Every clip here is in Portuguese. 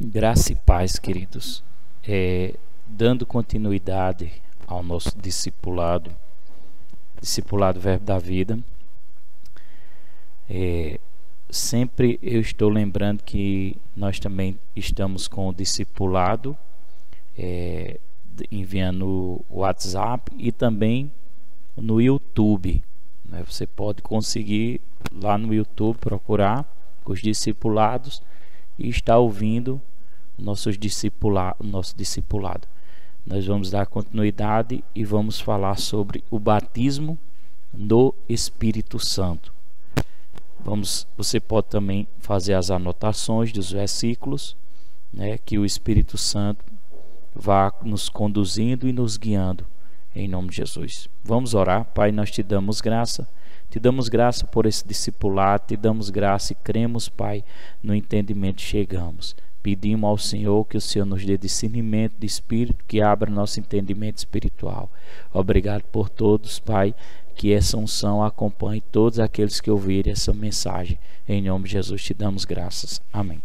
Graça e paz, queridos. Dando continuidade ao nosso discipulado Verbo da Vida, sempre eu estou lembrando que nós também estamos com o discipulado, enviando o WhatsApp e também no YouTube, né? Você pode conseguir lá no YouTube procurar os discipulados e estar ouvindo nosso discipulado. Nós vamos dar continuidade e vamos falar sobre o batismo no Espírito Santo. Você pode também fazer as anotações dos versículos, né, que o Espírito Santo vá nos conduzindo e nos guiando, em nome de Jesus. Vamos orar. Pai, nós te damos graça por esse discipulado, te damos graça e cremos, Pai, no entendimento chegamos. Pedimos ao Senhor que o Senhor nos dê discernimento de espírito, que abra nosso entendimento espiritual. Obrigado por todos, Pai, que essa unção acompanhe todos aqueles que ouvirem essa mensagem. Em nome de Jesus te damos graças. Amém.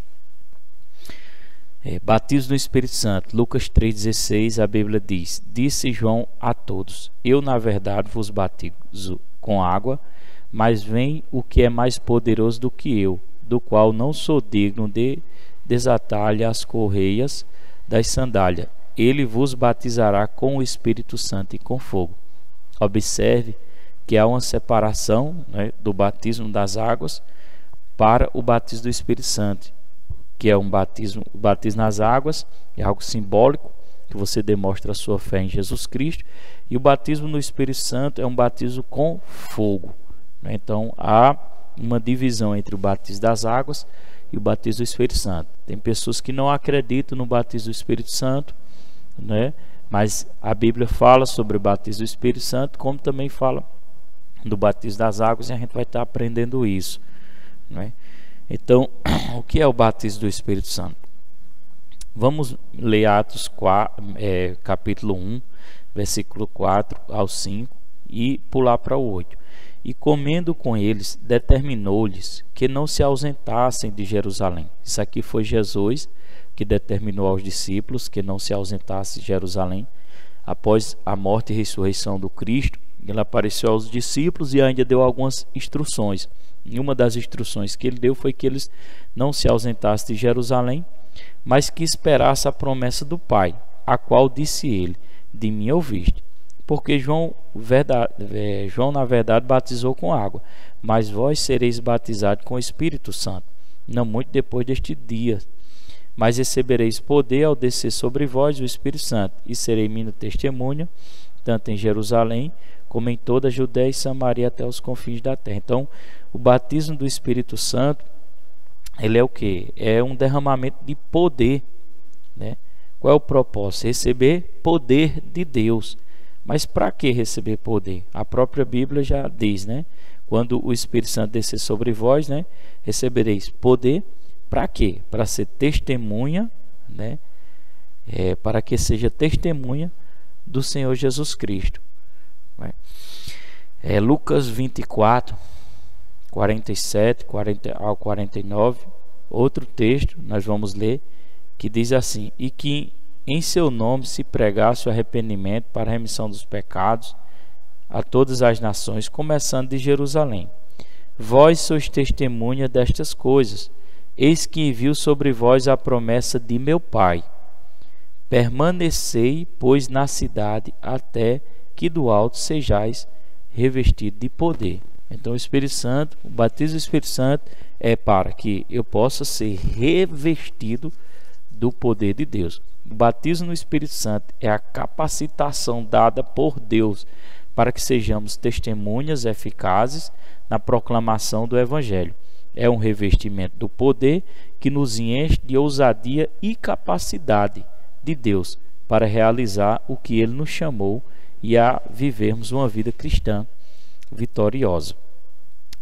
Batismo no Espírito Santo. Lucas 3,16, a Bíblia diz: Disse João a todos: Eu, na verdade, vos batizo com água, mas vem o que é mais poderoso do que eu, do qual não sou digno de desatar-lhe as correias das sandálias. Ele vos batizará com o Espírito Santo e com fogo. Observe que há uma separação, né, do batismo das águas para o batismo do Espírito Santo, que é o batismo nas águas, é algo simbólico, que você demonstra a sua fé em Jesus Cristo, e o batismo no Espírito Santo é um batismo com fogo, né? Então há uma divisão entre o batismo das águas e o batismo do Espírito Santo. Tem pessoas que não acreditam no batismo do Espírito Santo, né? Mas a Bíblia fala sobre o batismo do Espírito Santo, como também fala do batismo das águas, e a gente vai estar aprendendo isso, né? Então, o que é o batismo do Espírito Santo? Vamos ler Atos 4, capítulo 1, versículo 4 ao 5 e pular para o 8. E comendo com eles, determinou-lhes que não se ausentassem de Jerusalém. Isso aqui foi Jesus que determinou aos discípulos que não se ausentassem de Jerusalém. Após a morte e ressurreição do Cristo, ele apareceu aos discípulos e ainda deu algumas instruções. E uma das instruções que ele deu foi que eles não se ausentassem de Jerusalém, mas que esperassem a promessa do Pai, a qual disse ele: De mim ouviste. Porque João, na verdade, batizou com água, mas vós sereis batizados com o Espírito Santo, não muito depois deste dia. Mas recebereis poder ao descer sobre vós o Espírito Santo, e serei minha testemunha, tanto em Jerusalém, como em toda a Judéia e Samaria, até os confins da terra. Então, o batismo do Espírito Santo, ele é o quê? É um derramamento de poder, né? Qual é o propósito? Receber poder de Deus. Mas para que receber poder? A própria Bíblia já diz, né? Quando o Espírito Santo descer sobre vós, né, recebereis poder. Para quê? Para ser testemunha, né? Para que seja testemunha do Senhor Jesus Cristo. Lucas 24, 47 ao 49, outro texto nós vamos ler, que diz assim: E que em seu nome se pregasse o arrependimento para a remissão dos pecados a todas as nações, começando de Jerusalém. Vós sois testemunha destas coisas. Eis que envio sobre vós a promessa de meu Pai. Permanecei, pois, na cidade, até que do alto sejais revestido de poder. Então o Espírito Santo, o batismo do Espírito Santo é para que eu possa ser revestido do poder de Deus. O batismo no Espírito Santo é a capacitação dada por Deus para que sejamos testemunhas eficazes na proclamação do Evangelho. É um revestimento do poder que nos enche de ousadia e capacidade de Deus para realizar o que Ele nos chamou e a vivermos uma vida cristã vitoriosa.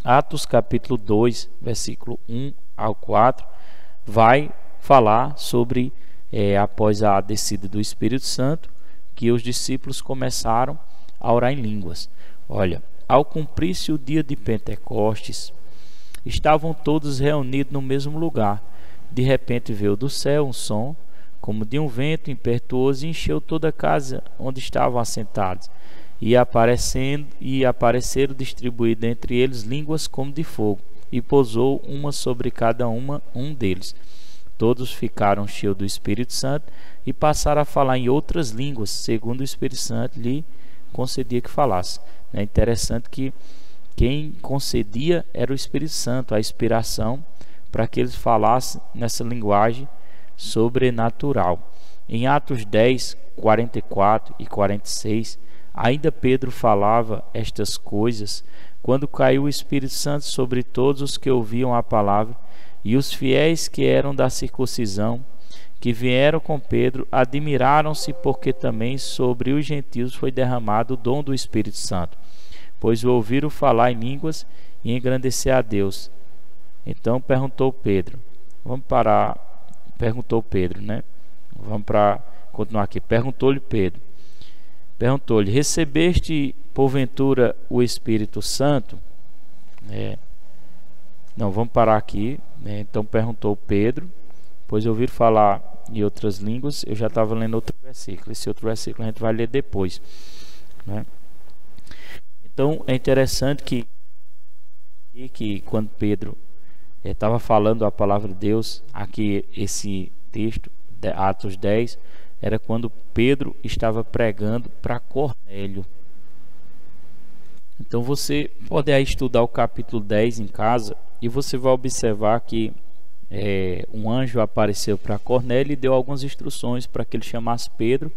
Atos capítulo 2, versículo 1 ao 4, vai falar sobre, após a descida do Espírito Santo, que os discípulos começaram a orar em línguas. Olha, ao cumprir-se o dia de Pentecostes, estavam todos reunidos no mesmo lugar. De repente veio do céu um som, como de um vento impetuoso, e encheu toda a casa onde estavam assentados. E apareceram distribuídas entre eles línguas como de fogo, e pousou uma sobre cada um deles. Todos ficaram cheios do Espírito Santo e passaram a falar em outras línguas, segundo o Espírito Santo lhe concedia que falasse. É interessante que quem concedia era o Espírito Santo, a inspiração para que eles falassem nessa linguagem sobrenatural. Em Atos 10, 44 e 46, ainda Pedro falava estas coisas, quando caiu o Espírito Santo sobre todos os que ouviam a palavra, e os fiéis que eram da circuncisão, que vieram com Pedro, admiraram-se, porque também sobre os gentios foi derramado o dom do Espírito Santo, pois o ouviram falar em línguas e engrandecer a Deus. Então perguntou Pedro, né? Vamos para continuar aqui. Perguntou-lhe Pedro, recebeste porventura o Espírito Santo? Não, vamos parar aqui, né? Então perguntou Pedro, pois ouviram falar em outras línguas. Eu já estava lendo outro versículo, esse outro versículo a gente vai ler depois, né? Então é interessante que quando Pedro estava falando a palavra de Deus, aqui esse texto, Atos 10, era quando Pedro estava pregando para Cornélio. Então você pode aí estudar o capítulo 10 em casa, e você vai observar que um anjo apareceu para Cornélio e deu algumas instruções para que ele chamasse Pedro,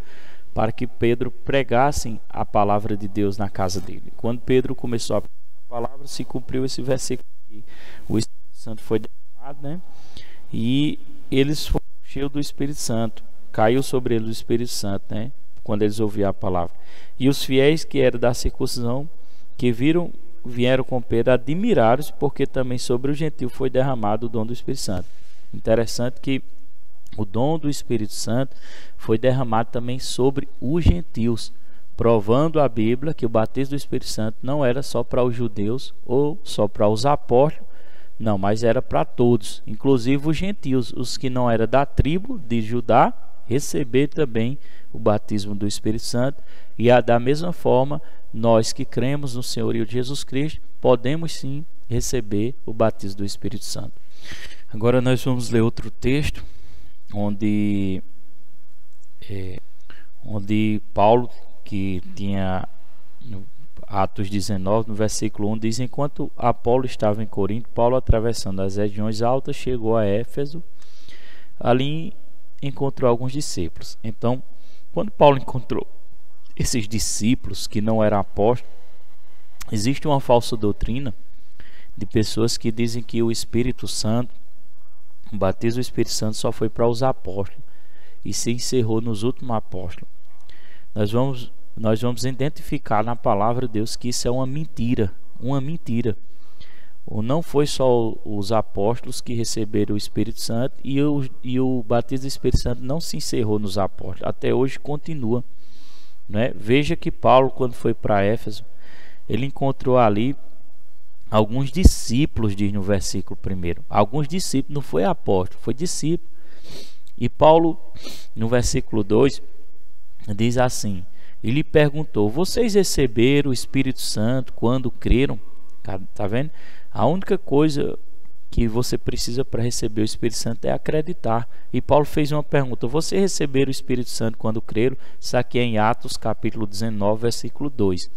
para que Pedro pregasse a palavra de Deus na casa dele. Quando Pedro começou a pregar a palavra, se cumpriu esse versículo aqui. O Espírito Santo foi derramado, né? E eles foram cheios do Espírito Santo. Caiu sobre eles o Espírito Santo, né? Quando eles ouviram a palavra. E os fiéis que eram da circuncisão, que vieram com Pedro, admiraram-se, porque também sobre o gentil foi derramado o dom do Espírito Santo. Interessante que o dom do Espírito Santo foi derramado também sobre os gentios, provando a Bíblia que o batismo do Espírito Santo não era só para os judeus ou só para os apóstolos, não, mas era para todos, inclusive os gentios, os que não eram da tribo de Judá, receber também o batismo do Espírito Santo. E da mesma forma, nós que cremos no Senhorio de Jesus Cristo, podemos sim receber o batismo do Espírito Santo. Agora nós vamos ler outro texto, onde Paulo, que tinha no Atos 19, no versículo 1, diz: enquanto Apolo estava em Corinto, Paulo, atravessando as regiões altas, chegou a Éfeso. Ali encontrou alguns discípulos. Então, quando Paulo encontrou esses discípulos que não eram apóstolos, existe uma falsa doutrina de pessoas que dizem que o Espírito Santo, o batismo do Espírito Santo só foi para os apóstolos e se encerrou nos últimos apóstolos. Nós vamos identificar na palavra de Deus que isso é uma mentira, Não foi só os apóstolos que receberam o Espírito Santo, e o batismo do Espírito Santo não se encerrou nos apóstolos, até hoje continua, né? Veja que Paulo, quando foi para Éfeso, ele encontrou ali alguns discípulos, diz no versículo 1. Alguns discípulos, não foi apóstolo, foi discípulo. E Paulo, no versículo 2, diz assim: e lhe perguntou: vocês receberam o Espírito Santo quando creram? Tá vendo? A única coisa que você precisa para receber o Espírito Santo é acreditar. E Paulo fez uma pergunta: vocês receberam o Espírito Santo quando creram? Isso aqui é em Atos capítulo 19, versículo 2.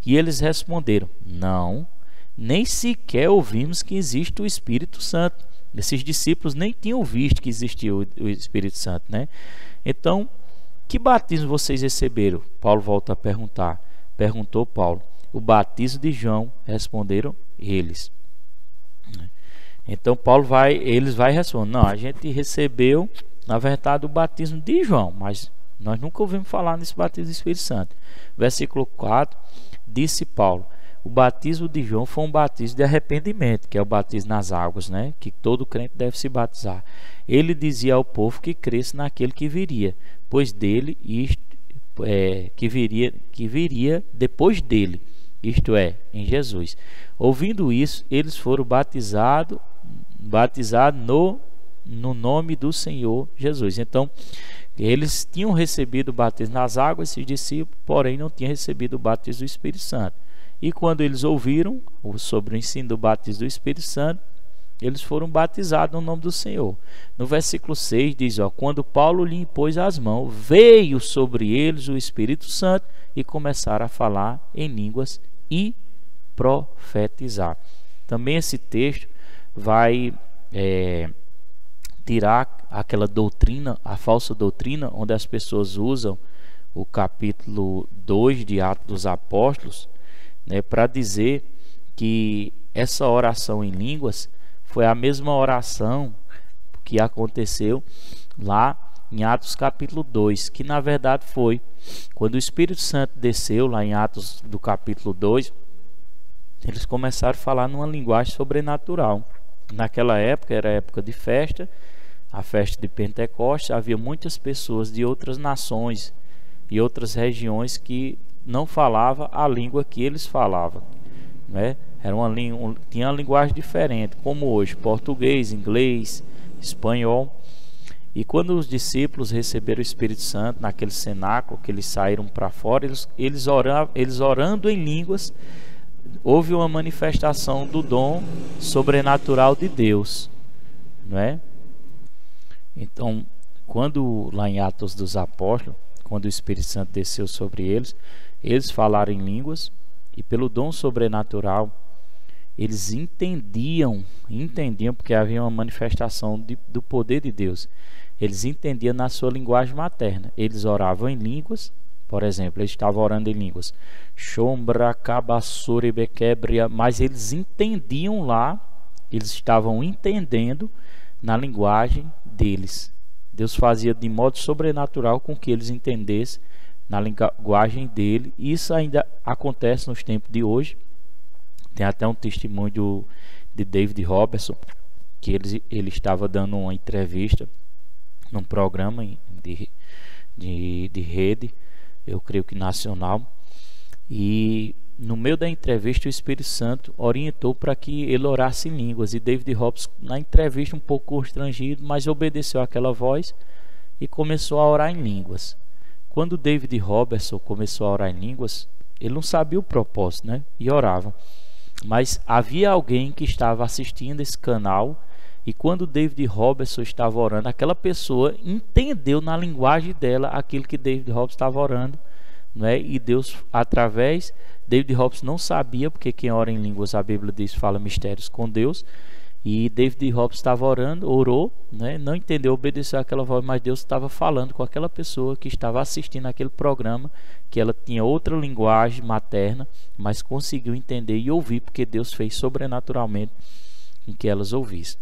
E eles responderam: não, nem sequer ouvimos que existe o Espírito Santo. Esses discípulos nem tinham visto que existia o Espírito Santo, né? Então, que batismo vocês receberam? Paulo volta a perguntar. Perguntou Paulo: o batismo de João, responderam eles. Então eles vai responder: não, a gente recebeu, na verdade, o batismo de João, mas nós nunca ouvimos falar nesse batismo do Espírito Santo. Versículo 4, disse Paulo: o batismo de João foi um batismo de arrependimento, que é o batismo nas águas, né? Que todo crente deve se batizar. Ele dizia ao povo que cresce naquele que viria, pois dele que viria depois dele, isto é, em Jesus. Ouvindo isso, eles foram batizados no no nome do Senhor Jesus. Então, eles tinham recebido o batismo nas águas, esses discípulos, porém não tinham recebido o batismo do Espírito Santo. E quando eles ouviram sobre o ensino do batismo do Espírito Santo, eles foram batizados no nome do Senhor. No versículo 6 diz, quando Paulo lhe impôs as mãos, veio sobre eles o Espírito Santo e começaram a falar em línguas e profetizar. Também esse texto vai tirar aquela doutrina, a falsa doutrina, onde as pessoas usam o capítulo 2 de Atos dos Apóstolos, para dizer que essa oração em línguas foi a mesma oração que aconteceu lá em Atos capítulo 2, que na verdade foi quando o Espírito Santo desceu lá em Atos do capítulo 2, eles começaram a falar numa linguagem sobrenatural. Naquela época, era época de festa, a festa de Pentecostes, havia muitas pessoas de outras nações e outras regiões que não falavam a língua que eles falavam, né? Tinha uma linguagem diferente, como hoje, português, inglês, espanhol. E quando os discípulos receberam o Espírito Santo naquele cenáculo, que eles saíram para fora, eles orando em línguas, houve uma manifestação do dom sobrenatural de Deus, não é? Então, quando lá em Atos dos Apóstolos, quando o Espírito Santo desceu sobre eles, eles falaram em línguas e pelo dom sobrenatural eles entendiam porque havia uma manifestação do poder de Deus. Eles entendiam na sua linguagem materna. Eles oravam em línguas, por exemplo, eles estavam orando em línguas, mas eles entendiam lá, eles estavam entendendo na linguagem deles. Deus fazia de modo sobrenatural com que eles entendessem na linguagem dele. Isso ainda acontece nos tempos de hoje. Tem até um testemunho de David Robertson, que ele estava dando uma entrevista num programa de rede, eu creio que nacional, e no meio da entrevista o Espírito Santo orientou para que ele orasse em línguas, e David Robertson, na entrevista um pouco constrangido, mas obedeceu àquela voz e começou a orar em línguas. Quando David Robertson começou a orar em línguas, ele não sabia o propósito, né? E orava. Mas havia alguém que estava assistindo esse canal, e quando David Robertson estava orando, aquela pessoa entendeu na linguagem dela aquilo que David Robertson estava orando, né? E Deus, através, David Robertson não sabia, porque quem ora em línguas, a Bíblia diz, fala mistérios com Deus, e David Robertson estava orando, orou, né? Não entendeu, obedeceu àquela voz, mas Deus estava falando com aquela pessoa que estava assistindo aquele programa, que ela tinha outra linguagem materna, mas conseguiu entender e ouvir, porque Deus fez sobrenaturalmente com que elas ouvissem.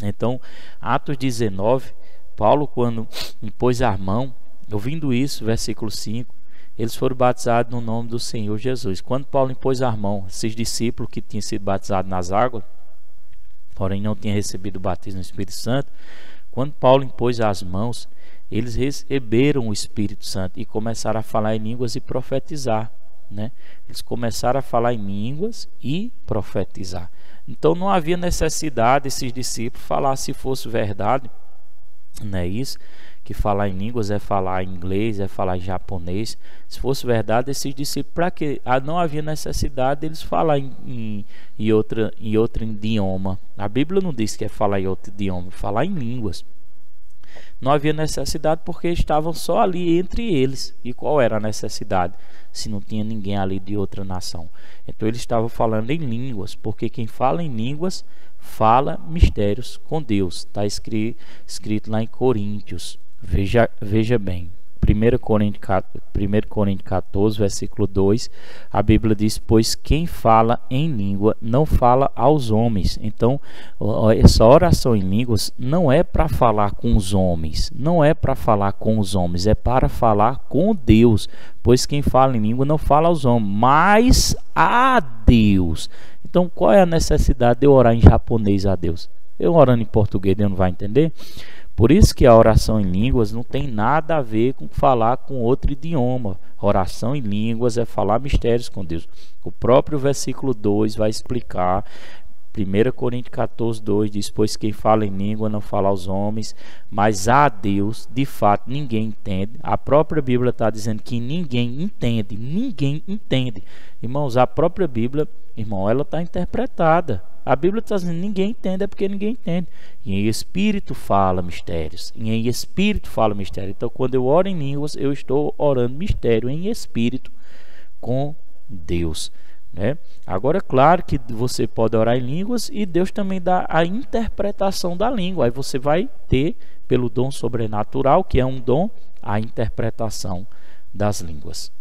Então, Atos 19, Paulo, quando impôs a mão, ouvindo isso, versículo 5, eles foram batizados no nome do Senhor Jesus. Quando Paulo impôs a mão, esses discípulos que tinham sido batizados nas águas, porém não tinham recebido o batismo no Espírito Santo, quando Paulo impôs as mãos, eles receberam o Espírito Santo e começaram a falar em línguas e profetizar, né? Eles começaram a falar em línguas e profetizar. Então não havia necessidade desses discípulos falar, se fosse verdade, não é isso? Que falar em línguas é falar em inglês, é falar em japonês. Se fosse verdade, esses discípulos, para que não havia necessidade deles falar em outro idioma. A Bíblia não diz que é falar em outro idioma, falar em línguas. Não havia necessidade porque estavam só ali entre eles. E qual era a necessidade? Se não tinha ninguém ali de outra nação. Então eles estavam falando em línguas, porque quem fala em línguas fala mistérios com Deus. Está escrito lá em Coríntios. Veja bem, 1 Coríntios 14, versículo 2, a Bíblia diz, pois quem fala em língua não fala aos homens. Então, essa oração em línguas não é para falar com os homens, é para falar com Deus, pois quem fala em língua não fala aos homens, mas a Deus. Então, qual é a necessidade de eu orar em japonês a Deus? Eu orando em português, Deus não vai entender? Por isso que a oração em línguas não tem nada a ver com falar com outro idioma. Oração em línguas é falar mistérios com Deus. O próprio versículo 2 vai explicar 1 Coríntios 14, 2 diz: pois quem fala em língua não fala aos homens, mas a Deus. De fato ninguém entende. A própria Bíblia está dizendo que ninguém entende. Ninguém entende. Irmãos, a própria Bíblia, irmão, ela está interpretada. A Bíblia está dizendo ninguém entende, é porque ninguém entende. E em espírito fala mistérios. E em espírito fala mistério. Então quando eu oro em línguas, eu estou orando mistério em espírito com Deus, né? Agora, é claro que você pode orar em línguas e Deus também dá a interpretação da língua. Aí você vai ter, pelo dom sobrenatural, que é um dom, a interpretação das línguas.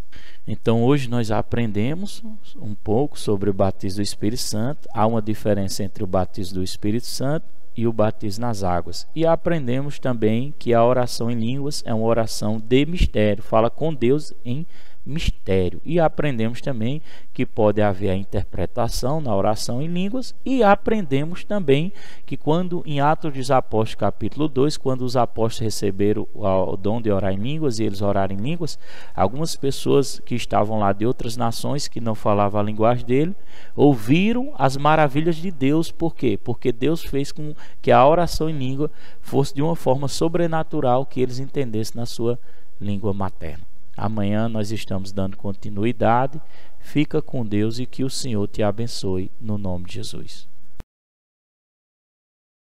Então hoje nós aprendemos um pouco sobre o batismo do Espírito Santo. Há uma diferença entre o batismo do Espírito Santo e o batismo nas águas. E aprendemos também que a oração em línguas é uma oração de mistério, fala com Deus em mistério. E aprendemos também que pode haver a interpretação na oração em línguas. E aprendemos também que quando em Atos dos Apóstolos capítulo 2, quando os apóstolos receberam o dom de orar em línguas e eles oraram em línguas, algumas pessoas que estavam lá de outras nações que não falavam a linguagem dele, ouviram as maravilhas de Deus. Por quê? Porque Deus fez com que a oração em língua fosse de uma forma sobrenatural, que eles entendessem na sua língua materna. Amanhã nós estamos dando continuidade. Fica com Deus e que o Senhor te abençoe no nome de Jesus.